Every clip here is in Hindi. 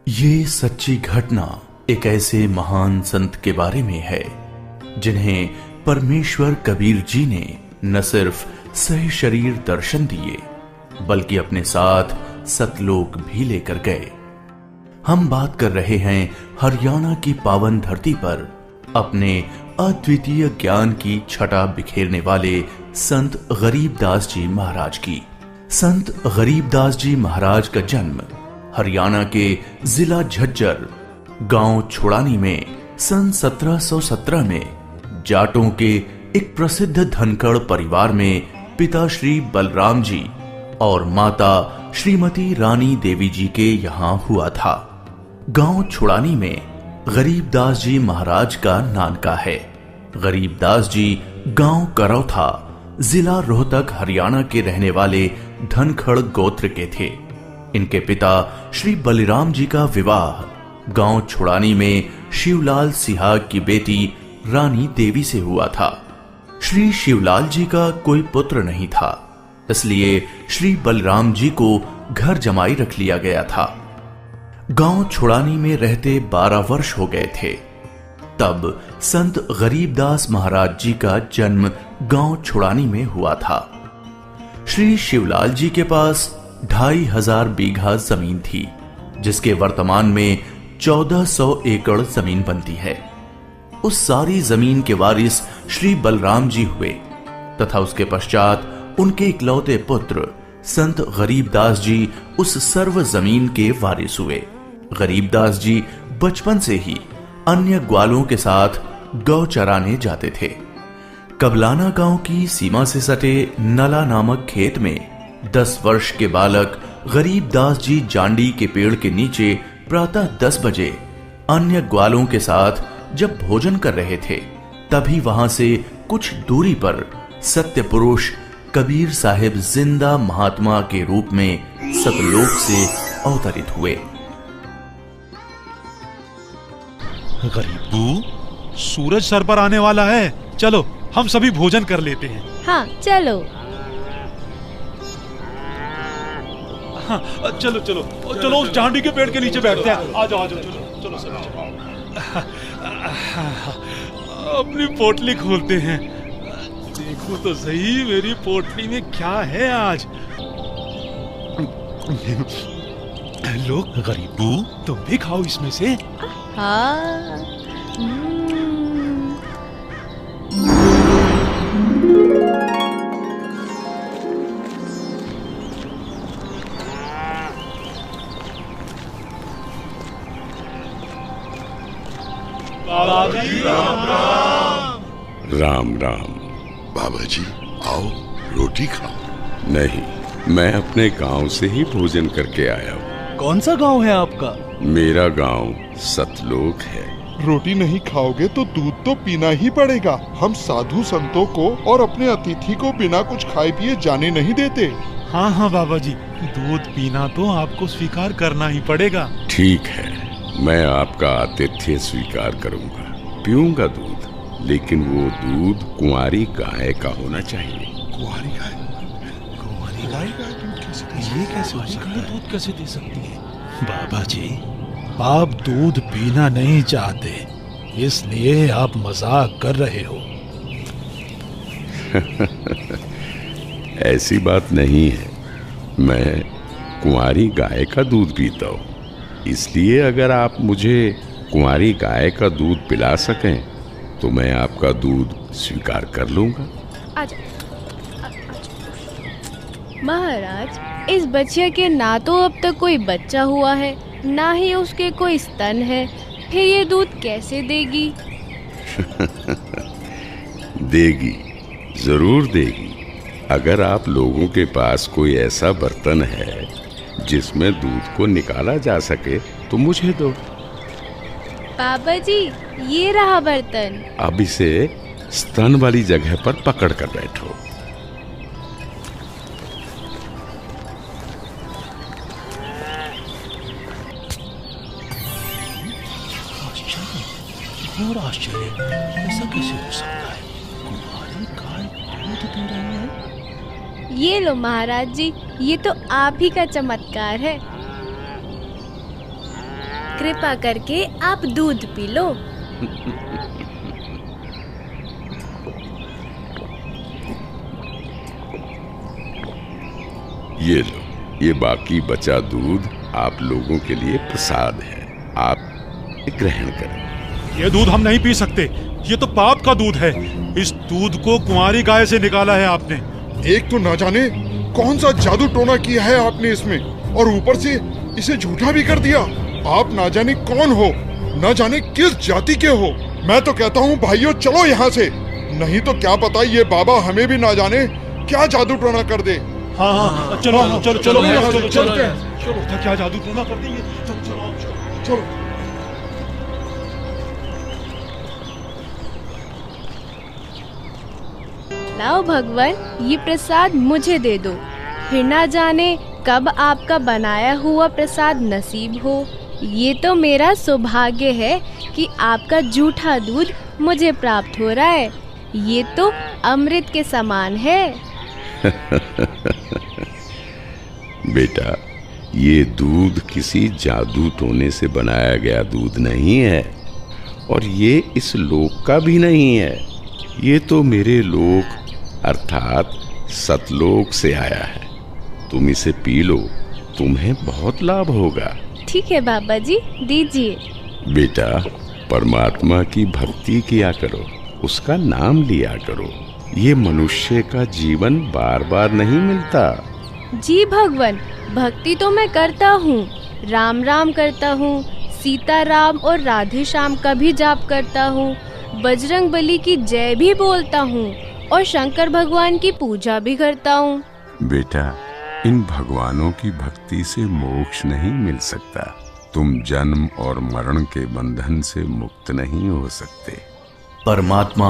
ये सच्ची घटना एक ऐसे महान संत के बारे में है जिन्हें परमेश्वर कबीर जी ने न सिर्फ सही शरीर दर्शन दिए बल्कि अपने साथ सतलोक भी लेकर गए। हम बात कर रहे हैं हरियाणा की पावन धरती पर अपने अद्वितीय ज्ञान की छटा बिखेरने वाले संत गरीबदास जी महाराज की। संत गरीबदास जी महाराज का जन्म हरियाणा के जिला झज्जर गांव छुड़ानी में सन 1717 में जाटों के एक प्रसिद्ध धनखड़ परिवार में पिता श्री बलराम जी और माता श्रीमती रानी देवी जी के यहाँ हुआ था। गांव छुड़ानी में गरीबदास जी महाराज का नानका है। गरीबदास जी गांव करौथा जिला रोहतक हरियाणा के रहने वाले धनखड़ गोत्र के थे। इनके पिता श्री बलिराम जी का विवाह गांव छुड़ानी में शिवलाल सिहाग की बेटी रानी देवी से हुआ था। श्री शिवलाल जी का कोई पुत्र नहीं था, इसलिए श्री बलराम जी को घर जमाई रख लिया गया था। गांव छुड़ानी में रहते 12 वर्ष हो गए थे तब संत गरीबदास महाराज जी का जन्म गांव छुड़ानी में हुआ था। श्री शिवलाल जी के पास 2500 बीघा जमीन थी, जिसके वर्तमान में 1400 एकड़ जमीन बनती है। उस सारी जमीन के वारिस श्री बलराम जी हुए तथा उसके पश्चात उनके इकलौते पुत्र संत गरीबदास जी उस सर्व जमीन के वारिस हुए। गरीबदास जी बचपन से ही अन्य ग्वालों के साथ गौ चराने जाते थे। कबलाना गांव की सीमा से सटे नला नामक खेत में 10 वर्ष के बालक गरीबदास जी जांडी के पेड़ के नीचे प्रातः 10 बजे अन्य ग्वालों के साथ जब भोजन कर रहे थे, तभी वहां से कुछ दूरी पर सत्य पुरुष कबीर साहिब जिंदा महात्मा के रूप में सतलोक से अवतरित हुए। गरीबू, सूरज सर पर आने वाला है, चलो हम सभी भोजन कर लेते हैं। हाँ चलो। हाँ, चलो चलो चलो उस जांडी के पेड़ के नीचे बैठते हैं। आ जाओ चलो चलो सर। अपनी पोटली खोलते हैं, देखो तो सही मेरी पोटली में क्या है आज। लो गरीबू, तुम भी खाओ इसमें से। हाँ। राम राम। बाबा जी आओ, रोटी खाओ। नहीं, मैं अपने गांव से ही भोजन करके आया हूँ। कौन सा गांव है आपका? मेरा गांव सतलोक है। रोटी नहीं खाओगे तो दूध तो पीना ही पड़ेगा। हम साधु संतों को और अपने अतिथि को बिना कुछ खाए पिए जाने नहीं देते। हाँ हाँ बाबा जी, दूध पीना तो आपको स्वीकार करना ही पड़ेगा। ठीक है, मैं आपका आतिथ्य स्वीकार करूंगा, पीऊंगा दूध, लेकिन वो दूध कुंवारी गाय का होना चाहिए। कुंवारी गाय? कुंवारी गाय का दूध कैसे? ये कैसे हो सकता है? दूध कैसे दे सकती है? बाबा जी, आप दूध पीना नहीं चाहते, इसलिए आप मजाक कर रहे हो। ऐसी बात नहीं है, मैं कुंवारी गाय का दूध पीता हूँ, इसलिए अगर आप मुझे कुंवारी गाय का दूध पिला सकें तो मैं आपका दूध स्वीकार कर लूंगा। आजा। महाराज, इस बच्चे के ना तो अब तक कोई बच्चा हुआ है, ना ही उसके कोई स्तन है, फिर ये दूध कैसे देगी? देगी, जरूर देगी। अगर आप लोगों के पास कोई ऐसा बर्तन है जिसमें दूध को निकाला जा सके तो मुझे दो। बाबा जी, ये रहा बर्तन। अब इसे स्तन वाली जगह पर पकड़ कर बैठो। घोर आश्चर्य, ऐसा कैसे हो सकता है? कुंवारी गाय दूध दे रही है। ये लो महाराज जी, ये तो आप ही का चमत्कार है। कृपा करके आप दूध पी लो। ये लो, ये बाकी बचा दूध आप लोगों के लिए प्रसाद है, आप ग्रहण करें। ये दूध हम नहीं पी सकते, ये तो पाप का दूध है। इस दूध को कुंवारी गाय से निकाला है आपने। एक तो ना जाने कौन सा जादू टोना किया है आपने इसमें, और ऊपर से इसे झूठा भी कर दिया। आप ना जाने कौन हो, ना जाने किस जाति के हो। मैं तो कहता हूँ भाइयों चलो यहाँ से, नहीं तो क्या पता ये बाबा हमें भी ना जाने क्या जादू टोना कर दे। हाँ, चलो चलो चलो चलो क्या जादू टोना कर देंगे। चलो लाओ भगवान, ये प्रसाद मुझे दे दो, फिर ना जाने कब आपका बनाया हुआ प्रसाद नसीब हो। ये तो मेरा सौभाग्य है कि आपका जूठा दूध मुझे प्राप्त हो रहा है। ये तो अमृत के समान है। बेटा, ये दूध किसी जादू टोने से बनाया गया दूध नहीं है, और ये इस लोक का भी नहीं है। ये तो मेरे लोक अर्थात सतलोक से आया है। तुम इसे पी लो, तुम्हें बहुत लाभ होगा। ठीक है बाबा जी, दीजिए। बेटा, परमात्मा की भक्ति किया करो, उसका नाम लिया करो। ये मनुष्य का जीवन बार बार नहीं मिलता। जी भगवान, भक्ति तो मैं करता हूँ, राम राम करता हूँ, सीता राम और राधे श्याम का भी जाप करता हूँ, बजरंग बली की जय भी बोलता हूँ और शंकर भगवान की पूजा भी करता हूँ। बेटा, इन भगवानों की भक्ति से मोक्ष नहीं मिल सकता। तुम जन्म और मरण के बंधन से मुक्त नहीं हो सकते। परमात्मा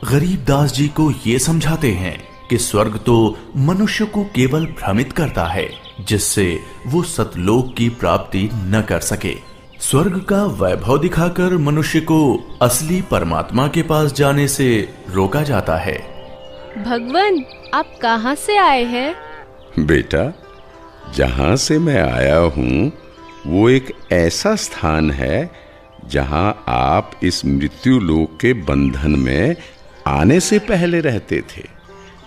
गरीबदास जी को ये समझाते हैं कि स्वर्ग तो मनुष्य को केवल भ्रमित करता है, जिससे वो सतलोक की प्राप्ति न कर सके। स्वर्ग का वैभव दिखाकर मनुष्य को असली परमात्मा के पास जाने से रोका जाता है। भगवान, आप कहाँ से आए हैं? बेटा, जहाँ से मैं आया हूँ वो एक ऐसा स्थान है जहाँ आप इस मृत्यु लोक के बंधन में आने से पहले रहते थे।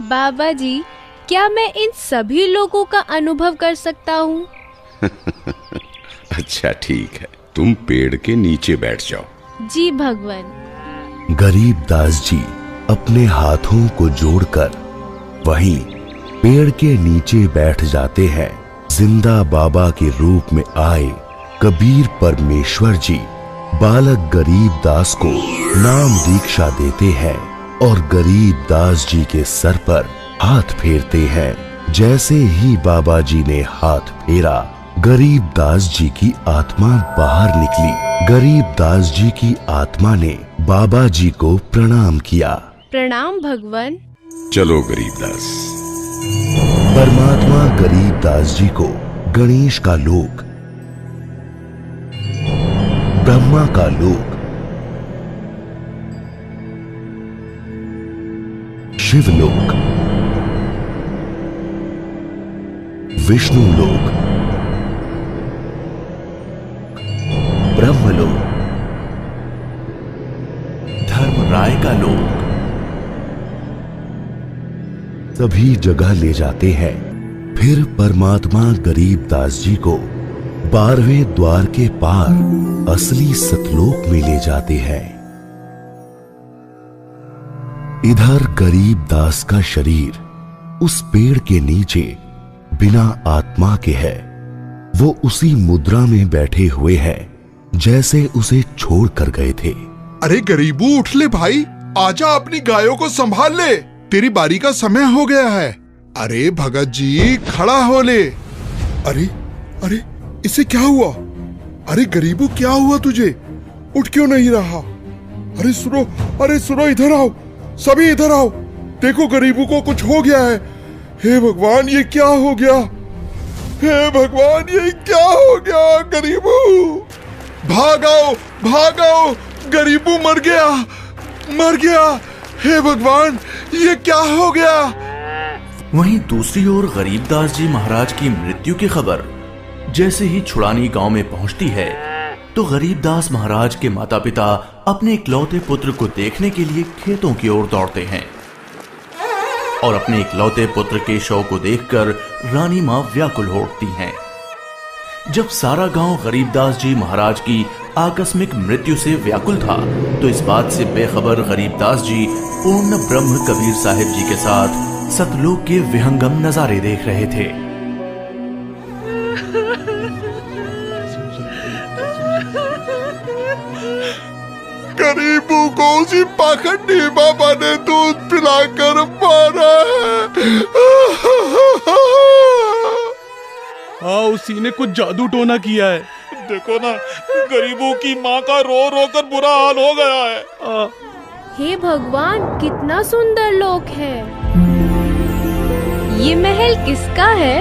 बाबा जी, क्या मैं इन सभी लोगों का अनुभव कर सकता हूँ? अच्छा ठीक है, तुम पेड़ के नीचे बैठ जाओ। जी भगवान। गरीबदास जी अपने हाथों को जोड़कर वहीं पेड़ के नीचे बैठ जाते हैं। जिंदा बाबा के रूप में आए कबीर परमेश्वर जी बालक गरीबदास को नाम दीक्षा देते हैं और गरीबदास जी के सर पर हाथ फेरते हैं। जैसे ही बाबा जी ने हाथ फेरा, गरीबदास जी की आत्मा बाहर निकली। गरीबदास जी की आत्मा ने बाबा जी को प्रणाम किया। प्रणाम भगवान। चलो गरीबदास। परमात्मा गरीबदास जी को गणेश का लोक, ब्रह्मा का लोक, शिवलोक, विष्णु लोक, ब्रह्मलोक, धर्मराय का लोक, सभी जगह ले जाते हैं। फिर परमात्मा गरीबदास जी को 12वें द्वार के पार असली सतलोक में ले जाते हैं। इधर गरीबदास का शरीर उस पेड़ के नीचे बिना आत्मा के है। वो उसी मुद्रा में बैठे हुए हैं जैसे उसे छोड़ कर गए थे। अरे गरीबू, उठ ले भाई, आजा, अपनी गायों को संभाल ले, तेरी बारी का समय हो गया है। अरे भगत जी, खड़ा हो ले। अरे अरे, इसे क्या हुआ? अरे गरीबू, क्या हुआ तुझे? उठ क्यों नहीं रहा? अरे सुनो, अरे सुनो, इधर आओ, सभी इधर आओ। देखो गरीबू को कुछ हो गया है। हे भगवान, ये क्या हो गया? हे भगवान, ये क्या हो गया? गरीबू, भागाओ भागाओ, गरीबू मर गया, मर गया। हे भगवान, ये क्या हो गया? वहीं दूसरी ओर गरीबदास जी महाराज की मृत्यु की खबर जैसे ही छुड़ानी गांव में पहुंचती है, तो गरीबदास महाराज के माता पिता अपने इकलौते पुत्र को देखने के लिए खेतों की ओर दौड़ते हैं और अपने इकलौते पुत्र के शव को देखकर रानी मां व्याकुल हो उठती हैं। जब सारा गांव गरीबदास जी महाराज की आकस्मिक मृत्यु से व्याकुल था, तो इस बात से बेखबर गरीबदास जी पूर्ण ब्रह्म कबीर साहिब जी के साथ सतलोक के विहंगम नजारे देख रहे थे। गरीबों को उसी पाखंडी बाबा ने दूध पिलाकर मारा है। हाँ, उसी ने कुछ जादू टोना किया है। देखो ना, गरीबों की माँ का रो रो कर बुरा हाल हो गया है। हे भगवान, कितना सुंदर लोक है। ये महल किसका है?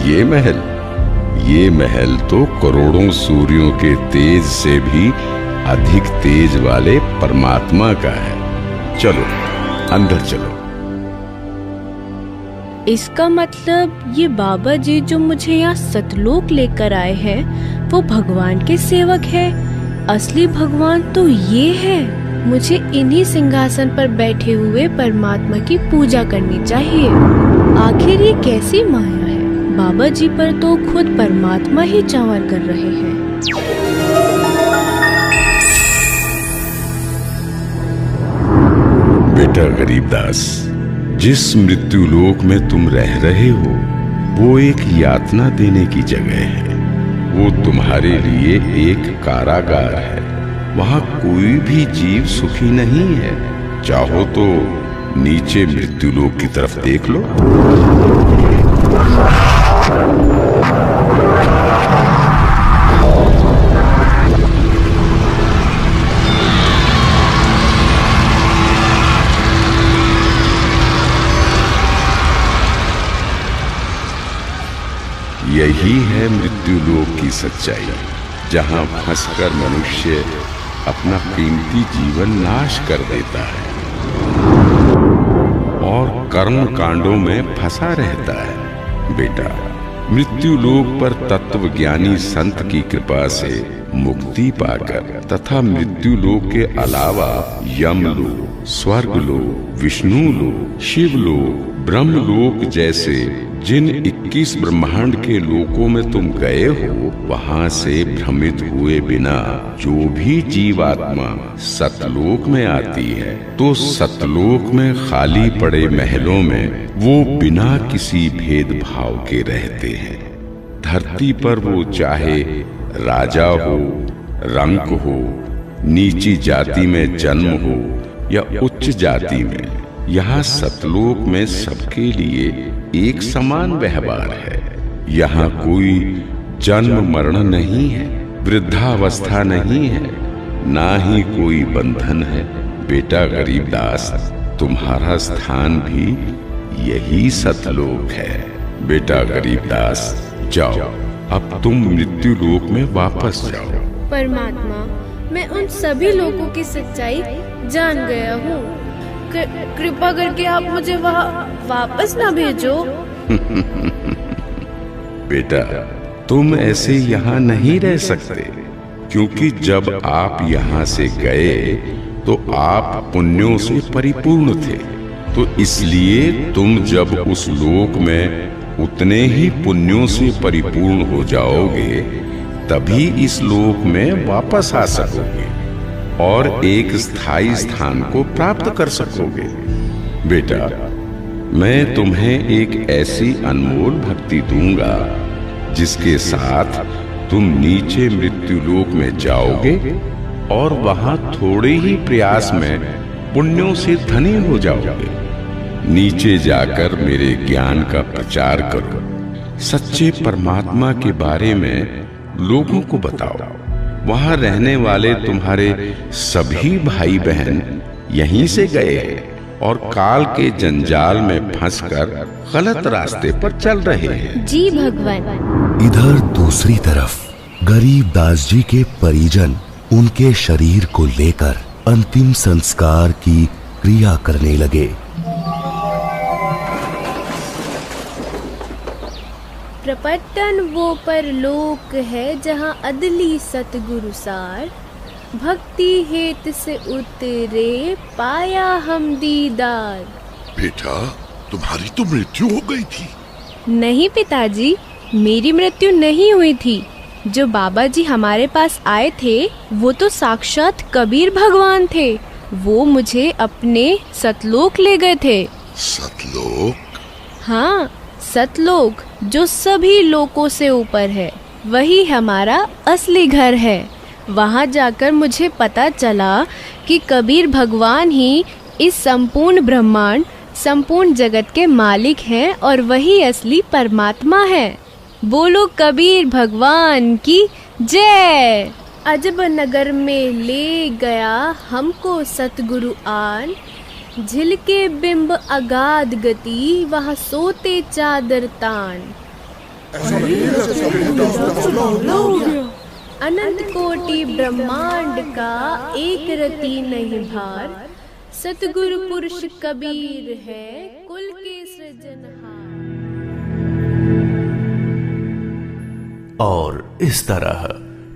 ये महल तो करोड़ों सूर्यों के तेज से भी अधिक तेज वाले परमात्मा का है। चलो अंदर चलो। इसका मतलब ये बाबा जी जो मुझे यहाँ सतलोक लेकर आए हैं, वो भगवान के सेवक है। असली भगवान तो ये है। मुझे इन्हीं सिंहासन पर बैठे हुए परमात्मा की पूजा करनी चाहिए। आखिर ये कैसी माया है? बाबा जी पर तो खुद परमात्मा ही चावर कर रहे हैं। बेटा गरीबदास, जिस मृत्यु लोक में तुम रह रहे हो वो एक यातना देने की जगह है। वो तुम्हारे लिए एक कारागार है। वहां कोई भी जीव सुखी नहीं है। चाहो तो नीचे मृत्यु लोक की तरफ देख लो। यही है मृत्यु लोक की सच्चाई, जहां फंसकर मनुष्य अपना कीमती जीवन नाश कर देता है और कर्म कांडों में फंसा रहता है। बेटा, मृत्यु लोक पर तत्वज्ञानी संत की कृपा से मुक्ति पाकर तथा मृत्यु लोक के अलावा यमलोक, स्वर्गलोक, विष्णु लोक, शिवलोक, ब्रह्मलोक जैसे जिन 21 ब्रह्मांड के लोकों में तुम गए हो, वहां से भ्रमित हुए बिना जो भी जीवात्मा सतलोक में आती है, तो सतलोक में खाली पड़े महलों में वो बिना किसी भेदभाव के रहते हैं। धरती पर वो चाहे राजा हो, रंक हो, नीची जाति में जन्म हो या उच्च जाति में, यहाँ सतलोक में सबके लिए एक समान व्यवहार है। यहाँ कोई जन्म मरण नहीं है, वृद्धावस्था नहीं है, ना ही कोई बंधन है। बेटा गरीबदास, तुम्हारा स्थान भी यही सतलोक है। बेटा गरीबदास, जाओ, अब तुम मृत्यु लोक में वापस जाओ। परमात्मा, मैं उन सभी लोगों की सच्चाई जान गया हूँ। कृपा करके आप मुझे वहाँ वापस ना भेजो। बेटा, तुम ऐसे यहाँ नहीं रह सकते, क्योंकि जब आप यहाँ से गए तो आप पुण्यों से परिपूर्ण थे। तो इसलिए तुम जब उस लोक में उतने ही पुण्यों से परिपूर्ण हो जाओगे, तभी इस लोक में वापस आ सकोगे और एक स्थायी स्थान को प्राप्त कर सकोगे। बेटा, मैं तुम्हें एक ऐसी अनमोल भक्ति दूंगा जिसके साथ तुम नीचे मृत्यु लोक में जाओगे और वहां थोड़े ही प्रयास में पुण्यों से धनी हो जाओगे। नीचे जाकर मेरे ज्ञान का प्रचार करो, सच्चे परमात्मा के बारे में लोगों को बताओ। वहां रहने वाले तुम्हारे सभी भाई बहन यहीं से गए हैं और काल के जंजाल में फंसकर गलत रास्ते पर चल रहे हैं। जी भगवान। इधर दूसरी तरफ गरीबदास जी के परिजन उनके शरीर को लेकर अंतिम संस्कार की क्रिया करने लगे। प्रपटन वो परलोक है जहाँ अदली सतगुरु सार, भक्ति हेत से उतरे पाया हम दीदार। बेटा, तुम्हारी तो मृत्यु हो गई थी। नहीं पिताजी, मेरी मृत्यु नहीं हुई थी। जो बाबा जी हमारे पास आए थे वो तो साक्षात कबीर भगवान थे। वो मुझे अपने सतलोक ले गए थे। सतलोक? हाँ, सतलोक जो सभी लोकों से ऊपर है, वही हमारा असली घर है। वहाँ जाकर मुझे पता चला कि कबीर भगवान ही इस संपूर्ण ब्रह्मांड, संपूर्ण जगत के मालिक हैं और वही असली परमात्मा है। बोलो कबीर भगवान की जय। अजब नगर में ले गया हमको सतगुरु आन, झिलके बिंब अगाध गति वहाँ सोते चादर तान। अनंत कोटि ब्रह्मांड का एक रति नहीं भार, सतगुरु पुरुष कबीर है कुल के सृजनहार। और इस तरह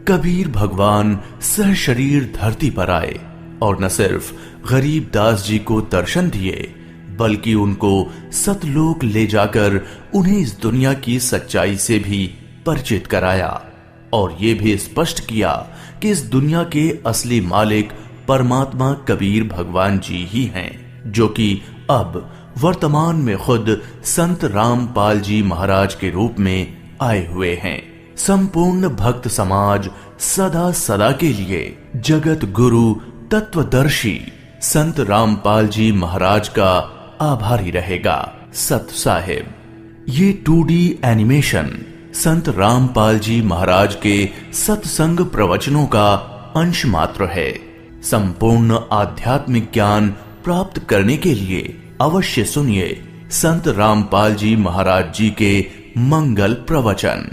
कबीर भगवान सहशरीर धरती पर आए और न सिर्फ गरीब दास जी को दर्शन दिए, बल्कि उनको सतलोक ले जाकर उन्हें इस दुनिया की सच्चाई से भी परिचित कराया और ये भी स्पष्ट किया कि इस दुनिया के असली मालिक परमात्मा कबीर भगवान जी ही हैं, जो कि अब वर्तमान में खुद संत रामपाल जी महाराज के रूप में आए हुए हैं। संपूर्ण भक्त समाज सदा सदा के लिए जगत गुरु तत्वदर्शी संत रामपाल जी महाराज का आभारी रहेगा। सत साहिब। ये 2D एनिमेशन संत रामपाल जी महाराज के सत्संग प्रवचनों का अंश मात्र है। संपूर्ण आध्यात्मिक ज्ञान प्राप्त करने के लिए अवश्य सुनिए संत रामपाल जी महाराज जी के मंगल प्रवचन।